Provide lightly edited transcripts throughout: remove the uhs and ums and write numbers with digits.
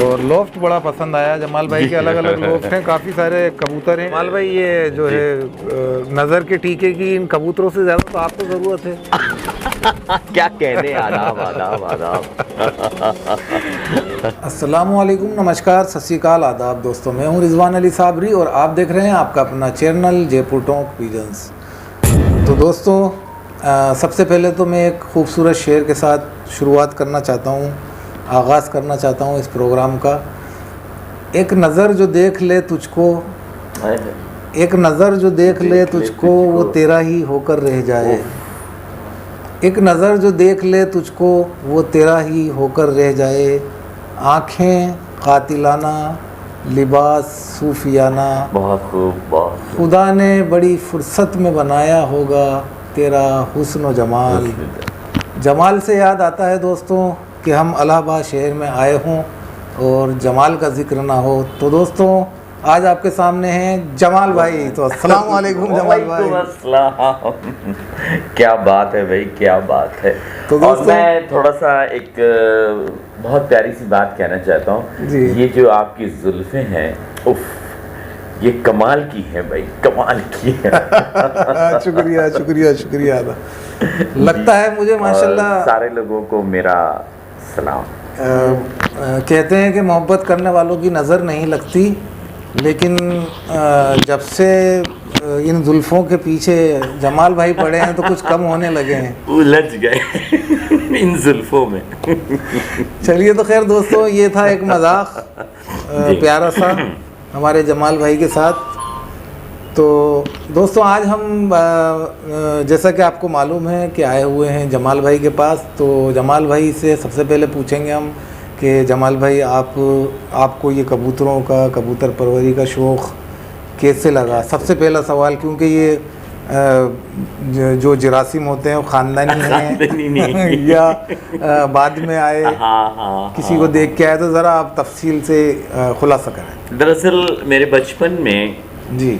और लोफ्ट बड़ा पसंद आया जमाल भाई के। अलग अलग लोफ्ट हैं, काफ़ी सारे कबूतर हैं। जमाल भाई ये जो है नज़र के टीके की इन कबूतरों से ज़्यादा तो आपको ज़रूरत है। क्या कहने, आदाब आदाब आदाब। अस्सलामुअलैकुम, नमस्कार, सत श्री अकाल, आदाब दोस्तों। मैं हूं रिजवान अली साबरी और आप देख रहे हैं आपका अपना चैनल जयपुर टॉक पिजन्स। तो दोस्तों सबसे पहले तो मैं एक खूबसूरत शेर के साथ शुरुआत करना चाहता हूं, आगाज़ करना चाहता हूं इस प्रोग्राम का। एक नज़र जो देख ले तुझको, एक नज़र जो देख ले तुझको, वो तेरा ही होकर रह जाए। एक नज़र जो देख ले तुझको, वो तेरा ही होकर रह जाए। आँखें कातिलाना, लिबास सूफियाना, बहुत खूब, बहुत खूब। खुदा ने बड़ी फुर्सत में बनाया होगा तेरा हुस्न व जमाल। जमाल से याद आता है दोस्तों कि हम इलाहाबाद शहर में आए हों और जमाल का जिक्र ना हो। तो दोस्तों आज आपके सामने हैं जमाल भाई। तो अस्सलाम वालेकुम जमाल भाई। अस्सलाम। क्या बात है भाई, क्या बात है। तो और दोस्तों मैं थोड़ा सा एक बहुत प्यारी सी बात कहना चाहता हूँ। ये जो आपकी जुल्फें हैं, उफ, ये कमाल की है भाई, कमाल की है। शुक्रिया शुक्रिया शुक्रिया। लगता है मुझे माशाल्लाह सारे लोगों को मेरा सलाम। कहते हैं कि मोहब्बत करने वालों की नज़र नहीं लगती, लेकिन जब से इन जुल्फ़ों के पीछे जमाल भाई पड़े हैं तो कुछ कम होने लगे हैं, उलझ गए इन जुल्फ़ों में। चलिए तो खैर दोस्तों, ये था एक मजाक प्यारा सा हमारे जमाल भाई के साथ। तो दोस्तों आज हम जैसा कि आपको मालूम है कि आए हुए हैं जमाल भाई के पास। तो जमाल भाई से सबसे पहले पूछेंगे हम कि जमाल भाई आपको ये कबूतरों का, कबूतर परवरी का शौक़ कैसे लगा? सबसे पहला सवाल, क्योंकि ये जो जरासीम होते हैं वो ख़ानदानी हैं या बाद में आए, किसी को देख के आए, तो ज़रा आप तफसील से खुलासा करें। दरअसल मेरे बचपन में जी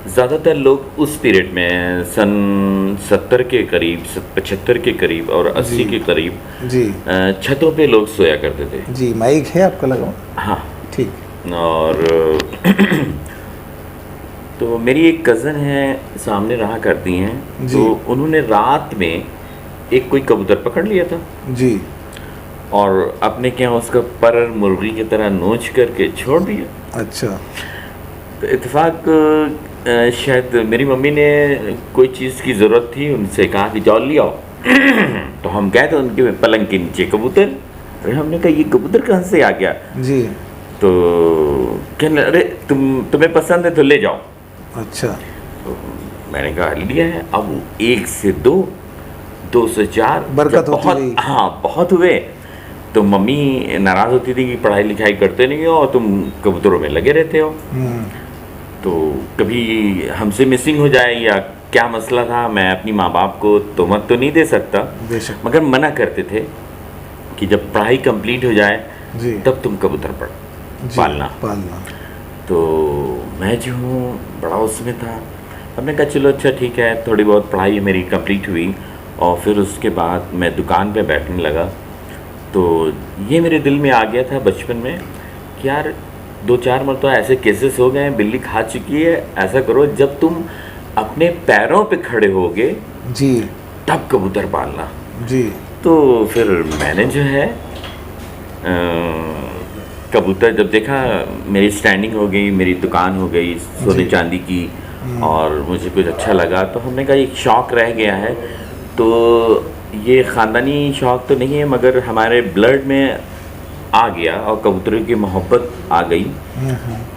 ज़्यादातर लोग उस पीरियड में सन 70 के करीब, 75 के करीब और 80 के करीब जी छतों पे लोग सोया करते थे। जी माइक है आपका लगा? हाँ ठीक। और तो मेरी एक कज़न है, सामने रहा करती हैं, तो उन्होंने रात में एक कोई कबूतर पकड़ लिया था जी, और अपने क्या उसका पर मुर्गी की तरह नोच करके छोड़ दिया। अच्छा। तो इत्तेफाक शायद मेरी मम्मी ने कोई चीज़ की ज़रूरत थी, उनसे कहा कि जाओ ले आओ। तो हम गए थे उनके पलंग के नीचे, कबूतर। अरे हमने कहा ये कबूतर कहाँ से आ गया जी? तो कहने अरे तुम्हें पसंद है तो ले जाओ। अच्छा। तो मैंने कहा लिया है। अब 1 से 2, 2 से 4, बरकत होती बहुत, हाँ बहुत हुए। तो मम्मी नाराज़ होती थी कि पढ़ाई लिखाई करते नहीं हो और तुम कबूतरों में लगे रहते हो। तो कभी हमसे मिसिंग हो जाए या क्या मसला था, मैं अपनी माँ बाप को तोहमत तो नहीं दे सकता, मगर मना करते थे कि जब पढ़ाई कंप्लीट हो जाए तब तुम कबूतर पालना। तो मैं जो हूँ बड़ा उसमें था। हमने कहा चलो अच्छा ठीक है, थोड़ी बहुत पढ़ाई मेरी कंप्लीट हुई और फिर उसके बाद मैं दुकान पे बैठने लगा। तो ये मेरे दिल में आ गया था बचपन में कि यार 2-4 मरतबा ऐसे केसेस हो गए हैं, बिल्ली खा चुकी है, ऐसा करो जब तुम अपने पैरों पे खड़े होगे जी तब कबूतर पालना जी। तो फिर मैंने जो है कबूतर जब देखा, मेरी स्टैंडिंग हो गई, मेरी दुकान हो गई सोने चांदी की, और मुझे कुछ अच्छा लगा। तो हमने कहा एक शौक़ रह गया है, तो ये ख़ानदानी शौक़ तो नहीं है मगर हमारे ब्लड में आ गया और कबूतरों की मोहब्बत आ गई।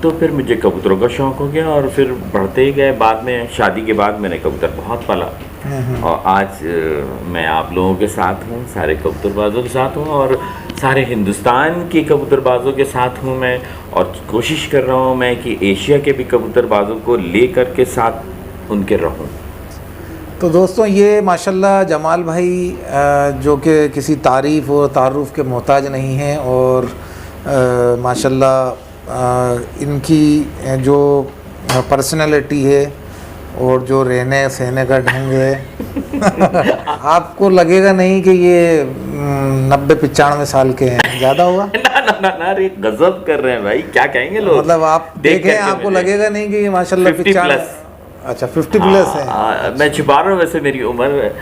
तो फिर मुझे कबूतरों का शौक़ हो गया और फिर बढ़ते ही गए। बाद में शादी के बाद मैंने कबूतर बहुत पाला और आज मैं आप लोगों के साथ हूँ, सारे कबूतरबाजों के साथ हूँ और सारे हिंदुस्तान के कबूतरबाजों के साथ हूँ मैं, और कोशिश कर रहा हूँ मैं कि एशिया के भी कबूतरबाजों को ले कर के साथ उनके रहूँ। तो दोस्तों ये माशाल्लाह जमाल भाई जो कि किसी तारीफ़ और तारुफ़ के मोहताज नहीं हैं, और माशाल्लाह इनकी जो पर्सनालिटी है और जो रहने सहने का ढंग है आपको लगेगा नहीं कि ये 90-95 साल के हैं, ज़्यादा हुआ? ना ना रे, गजब कर रहे हैं भाई, क्या कहेंगे लोग। मतलब आप देख देखें करके आपको मुझे लगेगा नहीं कि ये माशाल्लाह 50 प्लस। अच्छा 50 प्लस है। मैं छुपा रहा हूँ, वैसे मेरी उम्र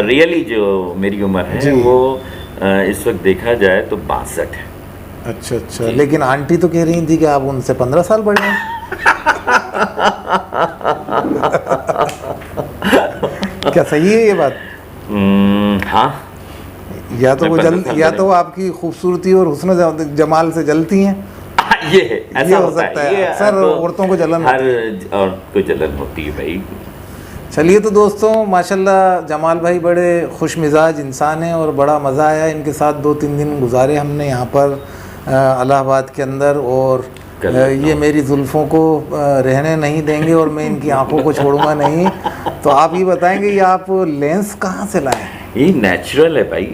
रियली जो मेरी उम्र है जी। वो इस वक्त देखा जाए तो 62 है। अच्छा अच्छा, लेकिन आंटी तो कह रही थी कि आप उनसे 15 साल बड़े हैं। क्या सही है ये बात? हाँ, या तो मैं वो 15 जल साल या बड़े। तो वो आपकी खूबसूरती और हुस्न जमाल से जलती हैं। ये ऐसा हो होता सकता है, ये अक्सर तो औरतों को जलन हर होती औरत को जलन होती है भाई। चलिए तो दोस्तों, माशाल्लाह जमाल भाई बड़े खुश मिजाज इंसान हैं और बड़ा मज़ा आया इनके साथ। 2-3 दिन गुजारे हमने यहाँ पर इलाहाबाद के अंदर, और ये मेरी जुल्फ़ों को रहने नहीं देंगे और मैं इनकी आंखों को छोड़ूंगा नहीं। तो आप ये बताएंगे ये आप लेंस कहाँ से लाए हैं? ये नेचुरल है भाई,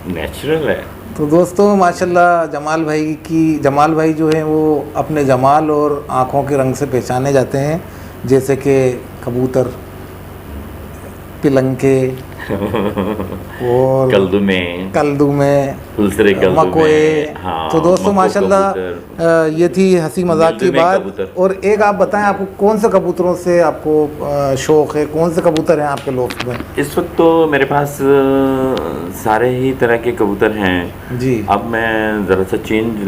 नेचुरल है। तो दोस्तों माशाल्लाह जमाल भाई जो हैं वो अपने जमाल और आँखों के रंग से पहचाने जाते हैं, जैसे कि कबूतर, पिलंके और कल्दू में दूसरे कल्दू मकोए। में, हाँ, तो दोस्तों मको माशाल्लाह ये थी हंसी मजाक की कल्दू में बात। कबूतर। और एक आप बताएं, आपको कौन से कबूतरों से आपको शौक़ है? कौन से कबूतर हैं आपके लोफ्ट में? इस वक्त तो मेरे पास सारे ही तरह के कबूतर हैं जी। अब मैं ज़रा सा चेंज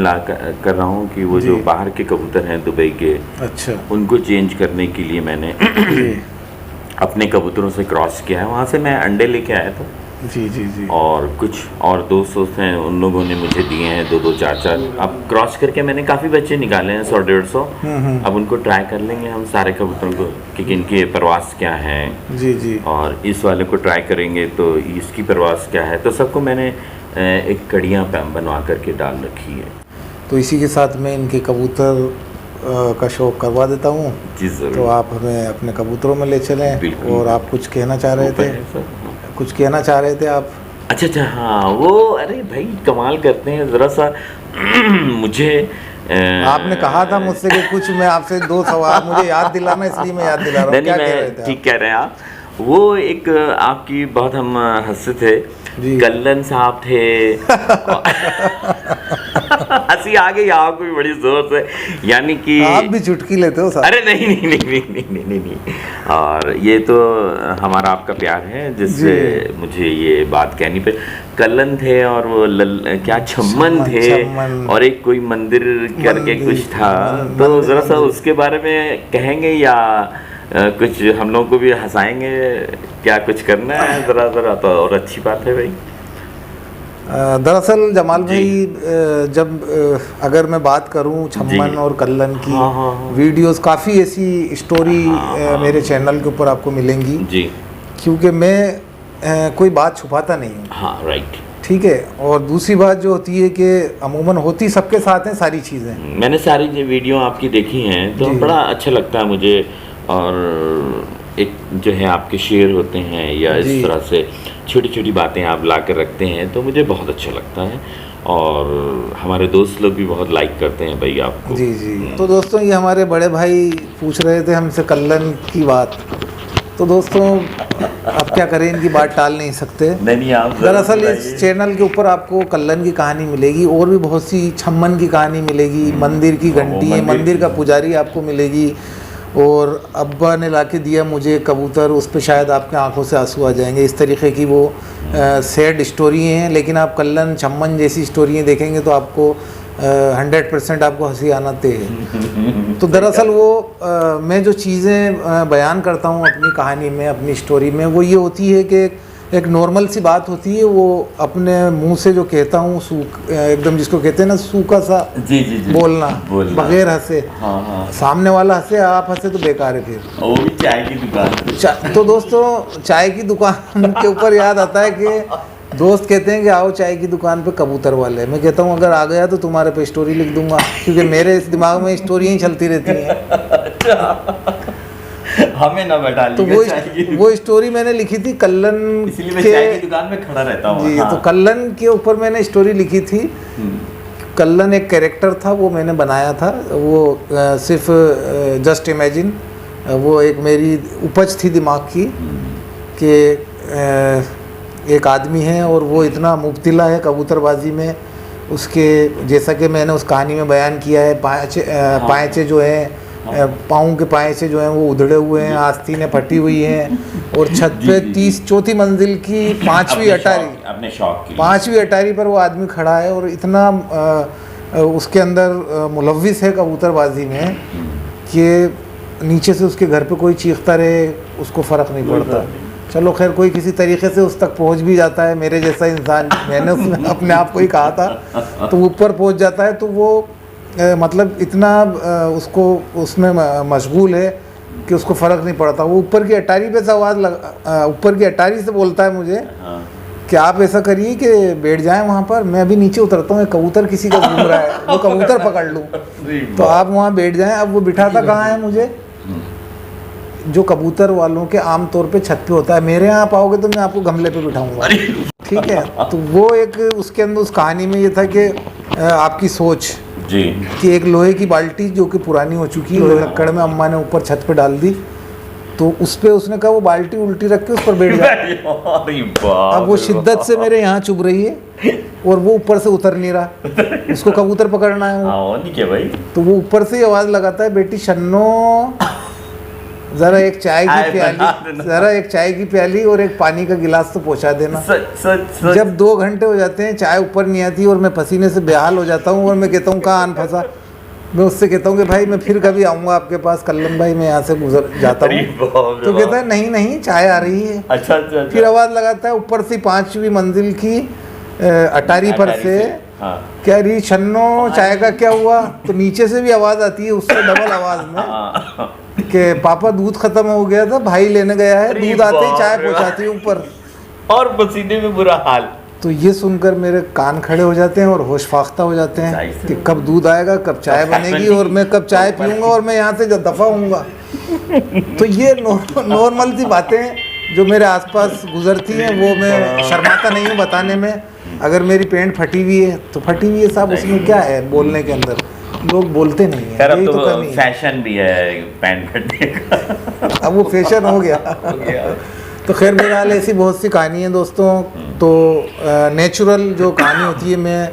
कर रहा हूँ कि वो जी। जो बाहर के कबूतर हैं दुबई के, अच्छा उनको चेंज करने के लिए मैंने जी अपने कबूतरों से क्रॉस किया है। वहाँ से मैं अंडे लेके आया था, जी जी जी। और कुछ और दोस्त हैं, उन लोगों ने मुझे दिए हैं 2-2 4-4। अब क्रॉस करके मैंने काफ़ी बच्चे निकाले हैं, 100-150। अब उनको ट्राई कर लेंगे हम सारे कबूतरों को कि इनकी परवास क्या है, जी जी। और इस वाले को ट्राई करेंगे तो इसकी परवास क्या है। तो सबको मैंने एक कड़ियाँ बनवा करके डाल रखी है। तो इसी के साथ मैं इनके कबूतर का शौक़ करवा देता हूँ। जी ज़रूर। तो आप हमें अपने कबूतरों में ले चलें। बिल्कुल। और आप कुछ कहना चाह रहे थे? कुछ कहना चाह रहे थे आप? अच्छा, हाँ, वो अरे भाई कमाल करते हैं ज़रा सा मुझे आपने कहा था मुझसे कि कुछ मैं आपसे 2 सवाल मुझे याद दिलाना, इसलिए मैं याद दिला रहा हूँ। क्या कह रहे थे? ठीक कह रहे हैं आप। वो एक आपकी बहुत हम हंसते थे, कल्लन साहब थे। हंसी आ गई आपको भी बड़ी जोर से, यानी कि आप भी चुटकी लेते हो साहब। अरे नहीं। और ये तो हमारा आपका प्यार है जिससे मुझे ये बात कहनी पे। कल्लन थे और वो क्या छम्मन थे, और एक कोई मंदिर करके कुछ था। तो ज़रा सा उसके बारे में कहेंगे या कुछ हम लोगों को भी हंसाएंगे? क्या कुछ करना है ज़रा तो और अच्छी बात है भाई। दरअसल जमाल भाई, जब अगर मैं बात करूं छम्मन और कल्लन की, वीडियोस काफ़ी ऐसी स्टोरी मेरे चैनल के ऊपर आपको मिलेंगी जी, क्योंकि मैं कोई बात छुपाता नहीं हूँ। हाँ, राइट। ठीक है। और दूसरी बात जो होती है कि अमूमन होती सबके साथ हैं सारी चीज़ें। मैंने सारी वीडियो आपकी देखी हैं तो बड़ा अच्छा लगता है मुझे। और एक जो है आपके शेयर होते हैं या इस तरह से छोटी छोटी बातें आप ला कर रखते हैं तो मुझे बहुत अच्छा लगता है, और हमारे दोस्त लोग भी बहुत लाइक करते हैं भाई आपको। जी जी। तो दोस्तों ये हमारे बड़े भाई पूछ रहे थे हमसे कल्लन की बात। तो दोस्तों अब क्या करें, इनकी बात टाल नहीं सकते। नहीं, आप दरअसल इस चैनल के ऊपर आपको कल्लन की कहानी मिलेगी, और भी बहुत सी छम्मन की कहानी मिलेगी, मंदिर की घंटी, मंदिर का पुजारी आपको मिलेगी, और अब्बा ने लाके दिया मुझे कबूतर, उस पर शायद आपके आंखों से आंसू आ जाएंगे। इस तरीके की वो सैड स्टोरी हैं। लेकिन आप कल्लन छम्मन जैसी स्टोरियाँ देखेंगे तो आपको 100% आपको हंसी आना तय है। तो दरअसल वो मैं जो चीज़ें बयान करता हूँ अपनी कहानी में, अपनी स्टोरी में, वो ये होती है कि एक नॉर्मल सी बात होती है, वो अपने मुंह से जो कहता हूँ एकदम जिसको कहते हैं ना सूखा सा जी, बोलना बगैर हंसे। हाँ। सामने वाला हंसे, आप हंसे तो बेकार है फिर। वो भी चाय की दुकान। तो दोस्तों चाय की दुकान के ऊपर याद आता है कि दोस्त कहते हैं कि आओ चाय की दुकान पे कबूतर वाले। मैं कहता हूँ अगर आ गया तो तुम्हारे पे स्टोरी लिख दूंगा, क्योंकि मेरे इस दिमाग में स्टोरियाँ ही चलती रहती हैं। हमें ना बैठा तो वो स्टोरी मैंने लिखी थी कल्लन, इसलिए मैं चाय की दुकान में खड़ा रहता हूँ। जी, तो कल्लन के ऊपर मैंने स्टोरी लिखी थी। कल्लन एक कैरेक्टर था, वो मैंने बनाया था। वो सिर्फ जस्ट इमेजिन, वो एक मेरी उपज थी दिमाग की कि एक आदमी है और वो इतना मुब्तला है कबूतरबाजी में, उसके जैसा कि मैंने उस कहानी में बयान किया है, पाँचे जो है पाँव के पाँचे जो हैं वो उधड़े हुए हैं, आस्तीनें फटी हुई हैं, और छत पे 34 मंजिल की 5वीं अटारी, अपने शौक की 5वीं अटारी पर वो आदमी खड़ा है और इतना उसके अंदर मुलव्विस है कबूतरबाजी में कि नीचे से उसके घर पे कोई चीखता रहे उसको फ़र्क नहीं पड़ता। चलो खैर, कोई किसी तरीके से उस तक पहुंच भी जाता है, मेरे जैसा इंसान, मैंने उसमें अपने आप को ही कहा था, तो ऊपर पहुंच जाता है, तो वो मतलब इतना उसको उसमें मशगूल है कि उसको फ़र्क नहीं पड़ता। वो ऊपर की अटारी पे से आवाज़ ऊपर की अटारी से बोलता है मुझे कि आप ऐसा करिए कि बैठ जाएं वहाँ पर, मैं अभी नीचे उतरता हूँ, कबूतर किसी का घूम रहा है, वो कबूतर पकड़ लूँ, तो आप वहाँ बैठ जाएं। अब वो बिठाता कहाँ है मुझे, जो कबूतर वालों के आम तौर पे छत पे होता है, मेरे यहाँ आप आओगे तो मैं आपको गमले पे बिठाऊंगा, ठीक है। तो वो एक उसके अंदर उस कहानी में ये था कि आपकी सोच जी, कि एक लोहे की बाल्टी जो कि पुरानी हो चुकी है, लक्कड़ में अम्मा ने ऊपर छत पे डाल दी, तो उस पे उसने कहा वो बाल्टी उल्टी रख के उस पर बैठ जाए। अब वो शिद्दत से मेरे यहाँ चुभ रही है और वो ऊपर से उतर नहीं रहा, उसको कबूतर पकड़ना है वो, भाई। तो वो ऊपर से ही आवाज़ लगाता है, बेटी शन्नो ज़रा एक चाय की प्याली, ज़रा एक चाय की प्याली और एक पानी का गिलास तो पहुंचा देना। सच। जब 2 घंटे हो जाते हैं, चाय ऊपर नहीं आती और मैं पसीने से बेहाल हो जाता हूँ और मैं कहता हूँ कहाँ आन फंसा, मैं उससे कहता हूँ कि भाई मैं फिर कभी आऊँगा आपके पास, कल्लम भाई मैं यहाँ से गुजर जाता हूँ, तो कहता है नहीं नहीं चाय आ रही है। अच्छा। फिर आवाज़ लगाता है ऊपर से 5वीं मंजिल की अटारी पर से, क्या री छन्नो चाय का क्या हुआ, तो नीचे से भी आवाज़ आती है उससे डबल आवाज़ में कि पापा दूध खत्म हो गया था, भाई लेने गया है, दूध आते ही चाय पहुंचाती है ऊपर, और पसीने में बुरा हाल। तो ये सुनकर मेरे कान खड़े हो जाते हैं और होश फाख्ता हो जाते हैं कि कब दूध आएगा, कब चाय बनेगी और मैं कब चाय पीऊँगा और मैं यहाँ से दफ़ा होऊंगा। तो ये नॉर्मल सी बातें जो मेरे आसपास गुजरती हैं, वो मैं शर्माता नहीं हूँ बताने में। अगर मेरी पैंट फटी हुई है तो फटी हुई है साहब, उसमें क्या है बोलने के अंदर, लोग बोलते नहीं हैं, यही तो कमी है। फैशन भी है पैंट फटने का, अब वो फैशन हो गया। तो खैर बहरहाल ऐसी बहुत सी कहानी है दोस्तों, तो नेचुरल जो कहानी होती है मैं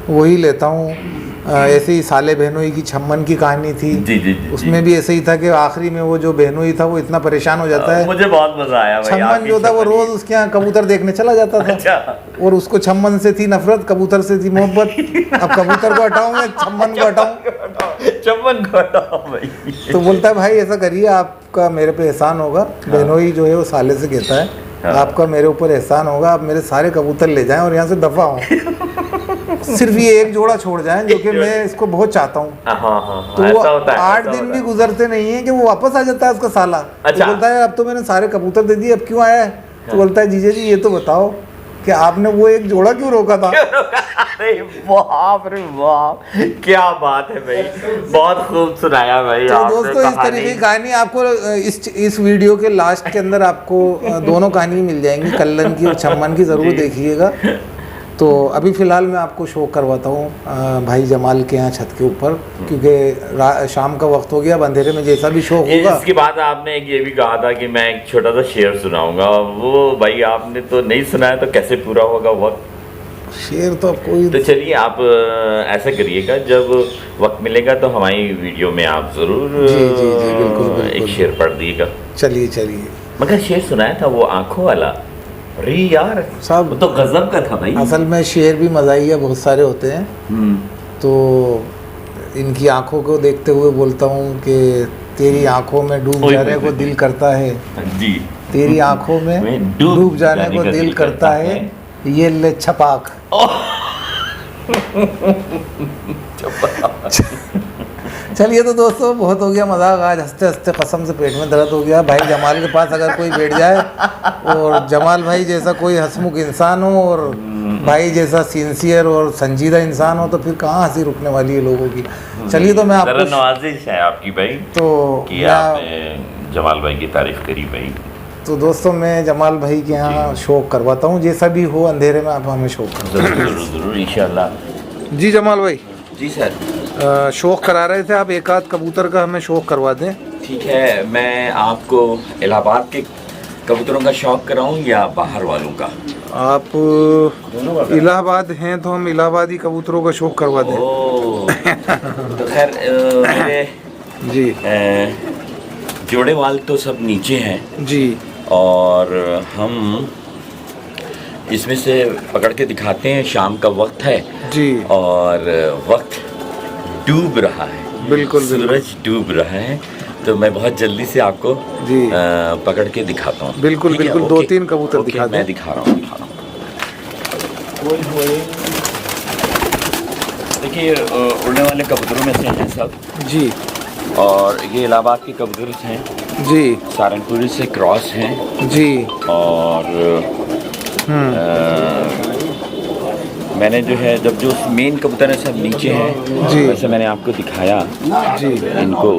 वही लेता हूँ। ऐसे ही साले बहनोई की छम्मन की कहानी थी, जी, उसमें भी ऐसे ही था कि आखिरी में वो जो बहनोई था वो इतना परेशान हो जाता है, मुझे बहुत मजा आया भाई। छम्मन जो था वो रोज उसके यहाँ कबूतर देखने चला जाता था। अच्छा। और उसको छम्मन से थी नफरत, कबूतर से थी मोहब्बत। अब कबूतर को हटाऊं या छम्मन को हटाऊं, चम्मन को हटाओ भाई। तो बोलता है भाई ऐसा करिए, आपका मेरे पे एहसान होगा। बहनोई जो है वो साले से कहता है आपका मेरे ऊपर एहसान होगा, आप मेरे सारे कबूतर ले जाएं और यहाँ से दफा हो, सिर्फ ये एक जोड़ा छोड़ जाएं जो कि मैं इसको बहुत चाहता हूँ। तो वो 8 दिन भी गुजरते नहीं है कि वो वापस आ जाता है उसका साला। अच्छा। तो बोलता है अब तो मैंने सारे कबूतर दे दिए, अब क्यों आया है? तो बोलता है जीजा जी ये तो बताओ कि आपने वो एक जोड़ा क्यों रोका था? अरे बाप रे बाप, क्या बात है भाई, बहुत खूब सुनाया भाई। तो दोस्तों इस तरीके की कहानी आपको इस वीडियो के लास्ट के अंदर आपको दोनों कहानी मिल जाएंगी, कल्लन की और छम्मन की, ज़रूर देखिएगा। तो अभी फ़िलहाल मैं आपको शो करवाता हूँ भाई जमाल के यहाँ छत के ऊपर, क्योंकि शाम का वक्त हो गया, अंधेरे में जैसा भी शो होगा। इसके बाद आपने एक ये भी कहा था कि मैं एक छोटा सा शेर सुनाऊंगा, वो भाई आपने तो नहीं सुनाया, तो कैसे पूरा होगा वक्त? शेर तो कोई, तो चलिए आप ऐसा करिएगा, जब वक्त मिलेगा तो हमारी वीडियो में आप ज़रूर जी बिल्कुल एक शेर पढ़ दिएगा। चलिए। मगर शेर सुनाया था वो आंखों वाला, अरे यार साहब तो गजब का था भाई। असल में शेर भी मज़ाहिया बहुत सारे होते हैं, तो इनकी आंखों को देखते हुए बोलता हूँ कि तेरी आंखों में डूब जाने को दिल करता है जी, तेरी आंखों में डूब जाने को दिल करता है, ये ले छपाक। चलिए तो दोस्तों बहुत हो गया मजाक, आज हंसते हंसते कसम से पेट में दर्द हो गया। भाई जमाल के पास अगर कोई बैठ जाए और जमाल भाई जैसा कोई हंसमुख इंसान हो और भाई जैसा सिंसियर और संजीदा इंसान हो, तो फिर कहाँ हंसी रुकने वाली है लोगों की। चलिए तो मैं आपको नवाजिश है आपकी भाई, तो कि आपने जमाल भाई की तारीफ करी भाई। तो दोस्तों मैं जमाल भाई के यहाँ शो करवाता हूँ, जैसा भी हो अंधेरे में आप हमें शो कर जरूर इंशाल्लाह। जी जमाल भाई। जी सर। शौक़ करा रहे थे आप, एक आध कबूतर का हमें शौक़ करवा दें। ठीक है, मैं आपको इलाहाबाद के कबूतरों का शौक़ कराऊं या बाहर वालों का? आप इलाहाबाद हैं तो हम इलाहाबादी कबूतरों का शौक करवा दें। तो खैर मेरे जी जोड़े वाल तो सब नीचे हैं जी, और हम इसमें से पकड़ के दिखाते हैं। शाम का वक्त है जी, और वक्त डूब रहा है, बिल्कुल सूरज डूब रहा है, तो मैं बहुत जल्दी से आपको जी पकड़ के दिखाता हूँ। बिल्कुल ठीक है? बिल्कुल, ओके, 2-3 कबूतर ओके, दिखा मैं दें। दिखा रहा हूँ। देखिए उड़ने वाले कबूतरों में से हैं सब, जी और ये इलाहाबाद के कबूतर हैं, जी सहारनपुरी से क्रॉस हैं, जी, और मैंने जो है जब जो मेन कबूतर है सब नीचे हैं, जी। वैसे मैंने आपको दिखाया। जी इनको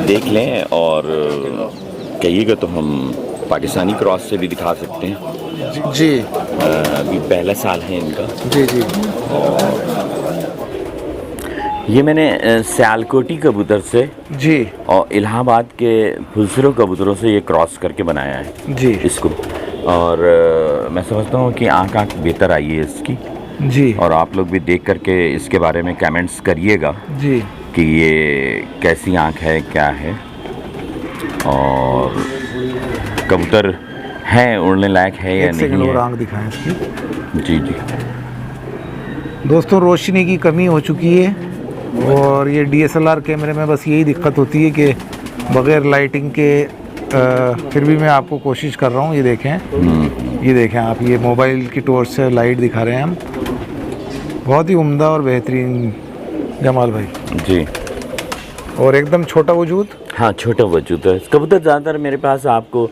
देख लें और कहिएगा तो हम पाकिस्तानी क्रॉस से भी दिखा सकते हैं। जी अभी पहला साल है इनका। जी जी ये मैंने सियालकोटी कबूतर से जी और इलाहाबाद के फुलसरो कबूतरों से ये क्रॉस करके बनाया है जी इसको, और मैं समझता हूँ कि आँख बेहतर आई है इसकी, जी और आप लोग भी देख करके इसके बारे में कमेंट्स करिएगा जी कि ये कैसी आँख है, क्या है, और कबूतर हैं उड़ने लायक है या एक सेकंड नहीं और है। आंख दिखाएं इसकी। जी जी दोस्तों रोशनी की कमी हो चुकी है, और ये DSLR कैमरे में बस यही दिक्कत होती है कि बग़ैर लाइटिंग के फिर भी मैं आपको कोशिश कर रहा हूँ। ये देखें आप, ये मोबाइल की टॉर्च से लाइट दिखा रहे हैं हम। बहुत ही उम्दा और बेहतरीन जमाल भाई जी। और एकदम छोटा वजूद। हाँ, छोटा वजूद है कबूतर। ज़्यादातर मेरे पास आपको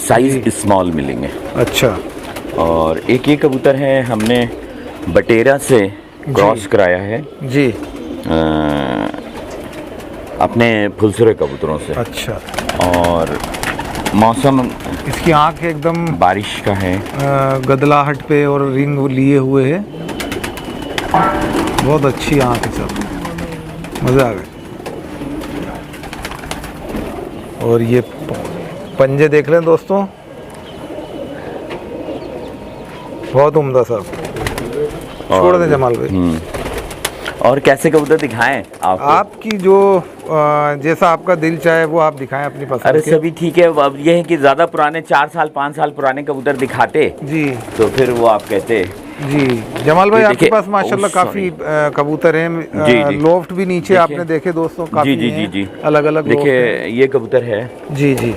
साइज़ स्मॉल मिलेंगे। अच्छा, और एक ये कबूतर है हमने बटेरा से क्रॉस कराया है जी अपने फुलसरे कबूतरों से। अच्छा, और मौसम इसकी आंख एकदम बारिश का है, गदलाहट पे और रिंग लिए हुए है। बहुत अच्छी आंख है सब, मज़ा आ गया। और ये पंजे देख लें दोस्तों, बहुत उम्दा साहब। छोड़ दें जमाल भाई। और कैसे कबूतर दिखाएं आपको? आपकी जो जैसा आपका दिल चाहे वो आप दिखाएं अपनी पसंद अरे के। सभी ठीक है। अब ये है कि ज़्यादा पुराने 4 साल 5 साल पुराने कबूतर दिखाते जी तो फिर वो आप कहते। जी जमाल भाई, ये आपके देखिए, पास माशाल्लाह काफ़ी कबूतर हैं। जी, जी। लोफ्ट भी नीचे देखिए। आपने देखे दोस्तों, काफ़ी जी जी जी जी अलग अलग। देखिए ये कबूतर है, जी जी,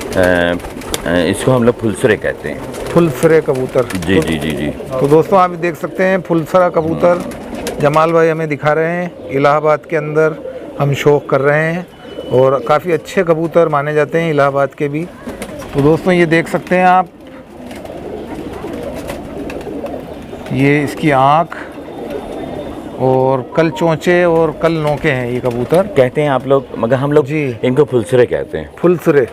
इसको हम लोग फुलसरे कहते हैं। फुलसरे कबूतर। जी जी जी जी तो दोस्तों आप देख सकते हैं फुलसरा कबूतर जमाल भाई हमें दिखा रहे हैं। इलाहाबाद के अंदर हम शौक कर रहे हैं, और काफ़ी अच्छे कबूतर माने जाते हैं इलाहाबाद के भी। तो दोस्तों ये देख सकते हैं आप, ये इसकी आँख और कल चोंचे और कल नोके हैं ये कबूतर कहते हैं आप लोग, मगर हम लोग जी इनको फुलसरे कहते हैं। फुलसरे।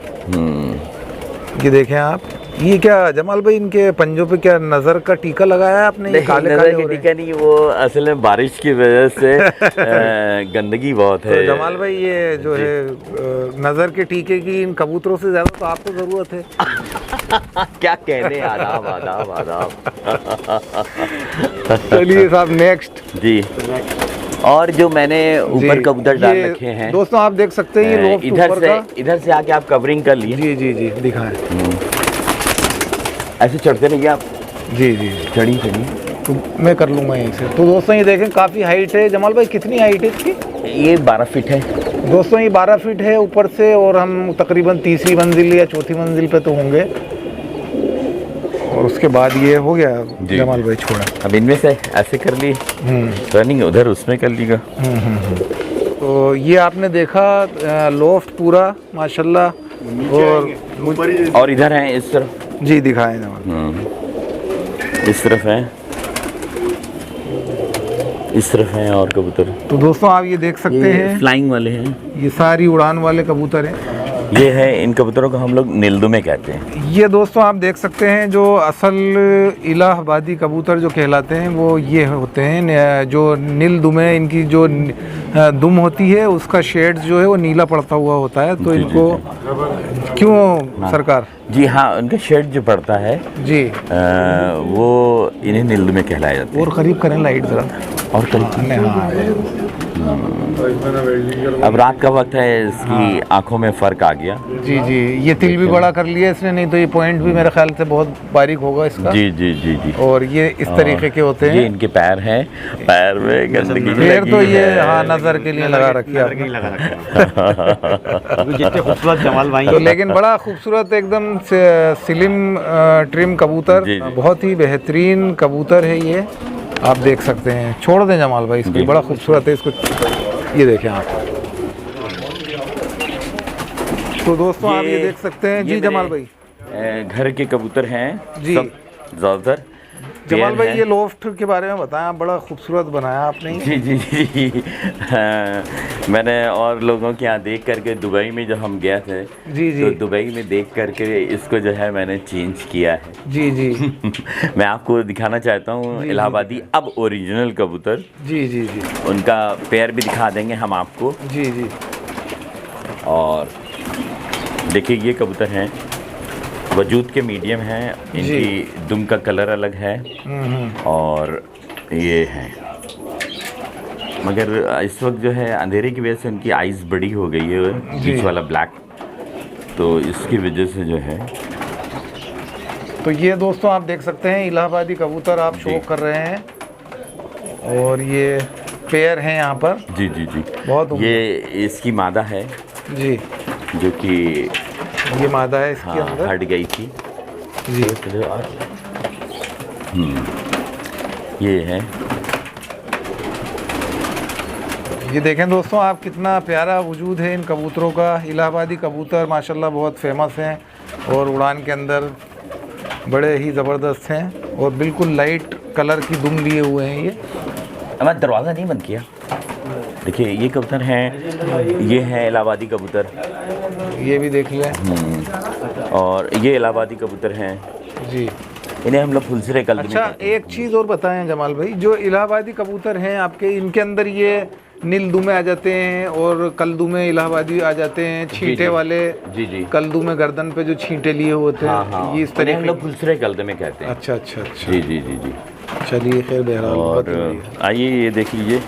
ये देखें आप, ये क्या जमाल भाई इनके पंजों पे क्या नज़र का टीका लगाया है आपने? ये काले नजर काले की हो रहे टीका नहीं, वो असल में बारिश की वजह से गंदगी बहुत है। तो जमाल भाई ये जो है नज़र के टीके की इन कबूतरों से ज़्यादा तो आपको ज़रूरत है। क्या कहने, आदाब आदाब आदाब। चलिए साहब नेक्स्ट जी। और जो मैंने ऊपर जी, कबूतर डाल ये रखे हैं दोस्तों आप देख सकते हैं, ये लोफ्ट इधर से आके आप कवरिंग कर लिए। जी जी जी दिखाएं। ऐसे चढ़ते नहीं आप? जी जी चढ़ी तो मैं कर लूँगा यहीं से। तो दोस्तों ये देखें काफ़ी हाइट है। जमाल भाई कितनी हाइट है इसकी? ये 12 फीट है दोस्तों, ये 12 फीट है ऊपर से, और हम तकरीबन तीसरी मंजिल या चौथी मंजिल पे तो होंगे, और उसके बाद ये हो गया जमाल भाई छोड़ा। अब इनमें से ऐसे कर ली रनिंग, उधर उसमें कर लीगा। तो ये आपने देखा लोफ्ट पूरा माशाल्लाह, और इधर है इस तरफ। जी दिखाएं जमाल। इस तरफ है, इस तरफ है और कबूतर। तो दोस्तों आप ये देख सकते हैं, फ्लाइंग वाले हैं, ये सारी उड़ान वाले कबूतर हैं। ये है, इन कबूतरों को हम लोग नीलदुमे कहते हैं। ये दोस्तों आप देख सकते हैं जो असल इलाहाबादी कबूतर जो कहलाते हैं वो ये होते हैं, जो नील दुमे, इनकी जो दुम होती है उसका शेड्स जो है वो नीला पड़ता हुआ होता है। तो जी, इनको जी, क्यों सरकार जी हाँ, उनका शेड जो पड़ता है जी, वो इन्हें नीलू में कहलाया जाता और करीब करें लाइट ज़रा। है। और करीब हाँ, अब रात का वक्त है, इसकी आंखों में फ़र्क आ गया। जी जी, ये तिल भी बड़ा कर लिया इसने, नहीं तो ये पॉइंट भी मेरे ख्याल से बहुत बारीक होगा इसका। जी जी जी जी। और ये इस तरीके के होते ये हैं। इनके पैर हैं, पैर में गंदगी पैर लगी तो ये है। हाँ नज़र के लिए लगा रखी है आपने। लगा रखा है जितने खूबसूरत जमाल भाई तो लेकिन बड़ा खूबसूरत एकदम स्लिम ट्रिम कबूतर, जी, जी। बहुत ही बेहतरीन कबूतर है ये, आप देख सकते हैं। छोड़ दें जमाल भाई इसको, जी। बड़ा खूबसूरत है इसको, ये देखें आप। तो दोस्तों आप ये देख सकते हैं। जी मेरे, जमाल भाई, घर के कबूतर हैं जी। सब ज़्यादातर। जमाल भाई पेयर ये लोफ्ट के बारे में बताएं, आप बड़ा खूबसूरत बनाया आपने। जी जी जी। मैंने और लोगों के यहाँ देख करके दुबई में जब हम गए थे, जी जी तो दुबई में देख करके इसको जो है मैंने चेंज किया है। जी जी मैं आपको दिखाना चाहता हूँ इलाहाबादी अब ओरिजिनल कबूतर, जी जी जी उनका पेयर भी दिखा देंगे हम आपको। जी जी और देखिए ये कबूतर हैं, वजूद के मीडियम हैं, इनकी दुम का कलर अलग है और ये हैं, मगर इस वक्त जो है अंधेरे की वजह से उनकी आइज़ बड़ी हो गई है, बीच वाला ब्लैक, तो इसकी वजह से जो है। तो ये दोस्तों आप देख सकते हैं इलाहाबादी कबूतर आप शो कर रहे हैं, और ये पेयर हैं यहाँ पर। जी जी जी, बहुत ये इसकी मादा है जी, जो कि ये मादा है इसके हाँ अंदर हट गई थी जी। ये है। ये देखें दोस्तों आप, कितना प्यारा वजूद है इन कबूतरों का। इलाहाबादी कबूतर माशाल्लाह बहुत फेमस हैं और उड़ान के अंदर बड़े ही ज़बरदस्त हैं, और बिल्कुल लाइट कलर की दुम लिए हुए हैं ये। हमारा दरवाज़ा नहीं बंद किया। देखिए ये कबूतर हैं, ये है इलाहाबादी कबूतर, ये भी देख लें। और ये इलाहाबादी कबूतर हैं जी। इन्हें हम लोग फुलसरे कल्द में अच्छा कहते हैं। एक चीज़ और बताएं जमाल भाई, जो इलाहाबादी कबूतर हैं आपके, इनके अंदर ये नील दुमे आ जाते हैं और कलदुमे इलाहाबादी आ जाते हैं, छींटे वाले। जी जी कलदुमे गर्दन पे जो छींटे लिए होते हैं, हाँ हाँ, ये इस इन्हें हम तरीके। लोग फुलसरे कल्द में कहते हैं। अच्छा अच्छा अच्छा, जी जी जी जी। चलिए खैर बहरहाल और बहुत ही बढ़िया। आइए ये देख लीजिए।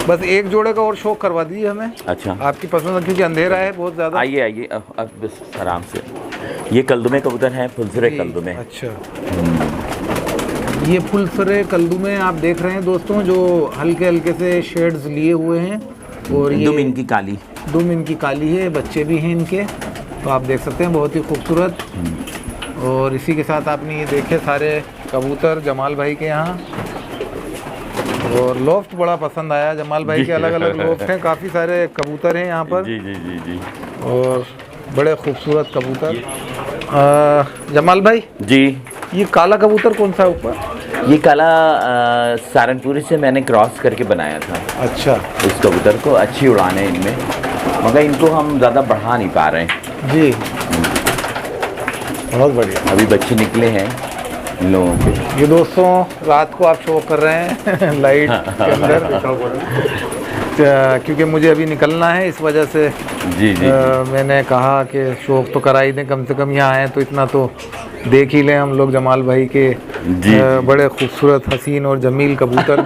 बस एक जोड़े का और शौक करवा दीजिए हमें, अच्छा आपकी पसंद, क्योंकि अंधेरा है बहुत ज़्यादा। आइए आइए, अब बस आराम से। ये कल्दुमे कबूतर हैं, फुलसरे कल्दुमे। अच्छा, ये फुलसरे कलदुमे आप देख रहे हैं दोस्तों, जो हल्के हल्के से शेड्स लिए हुए हैं, और ये दुम इनकी काली। दुम इनकी काली है, बच्चे भी हैं इनके, तो आप देख सकते हैं बहुत ही खूबसूरत। और इसी के साथ आपने ये देखे सारे कबूतर जमाल भाई के यहाँ, और लोफ्ट बड़ा पसंद आया जमाल भाई के। अलग अलग लोफ्ट हैं, काफ़ी सारे कबूतर हैं यहाँ पर, जी जी जी जी। और बड़े खूबसूरत कबूतर। जमाल भाई जी, ये काला कबूतर कौन सा है ऊपर? ये काला सहारनपुरी से मैंने क्रॉस करके बनाया था अच्छा इस कबूतर को। अच्छी उड़ान है इनमें, मगर इनको हम ज़्यादा बढ़ा नहीं पा रहे हैं। जी, बहुत बढ़िया। अभी बच्चे निकले हैं इन लोगों के। ये दोस्तों रात को आप शो कर रहे हैं लाइट के अंदर, क्योंकि मुझे अभी निकलना है, इस वजह से जी जी मैंने कहा कि शौक तो करा ही दें, कम से कम यहाँ आए तो इतना तो देख ही लें हम लोग जमाल भाई के जी। बड़े खूबसूरत हसीन और जमील कबूतर।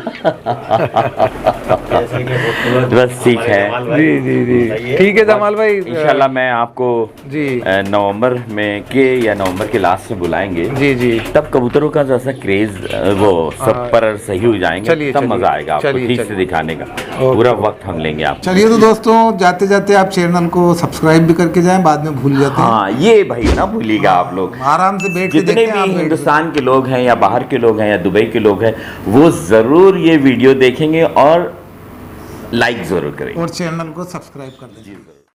बस ठीक है। जी जी जी, ठीक है जमाल भाई, इंशाल्लाह मैं आपको जी नवंबर में या नवंबर के लास्ट से बुलाएंगे। जी जी, तब कबूतरों का जैसा क्रेज वो सब पर सही हो जाएंगे, चलिए, तब चलिए, मजा आएगा आपको चलिए, ठीक से चलिए। दिखाने का। पूरा वक्त हम लेंगे आप। चलिए तो दोस्तों जाते जाते आप चैनल को सब्सक्राइब भी करके जाएं, बाद में भूल जाते हैं। हाँ ये भाई ना भूलिएगा आप लोग, आराम से बैठ के जितने देखते हैं भी आप, बैठ के। हिंदुस्तान के लोग हैं या बाहर के लोग हैं या दुबई के लोग हैं, वो ज़रूर ये वीडियो देखेंगे और लाइक ज़रूर करेंगे। और चैनल को सब्सक्राइब कर दें।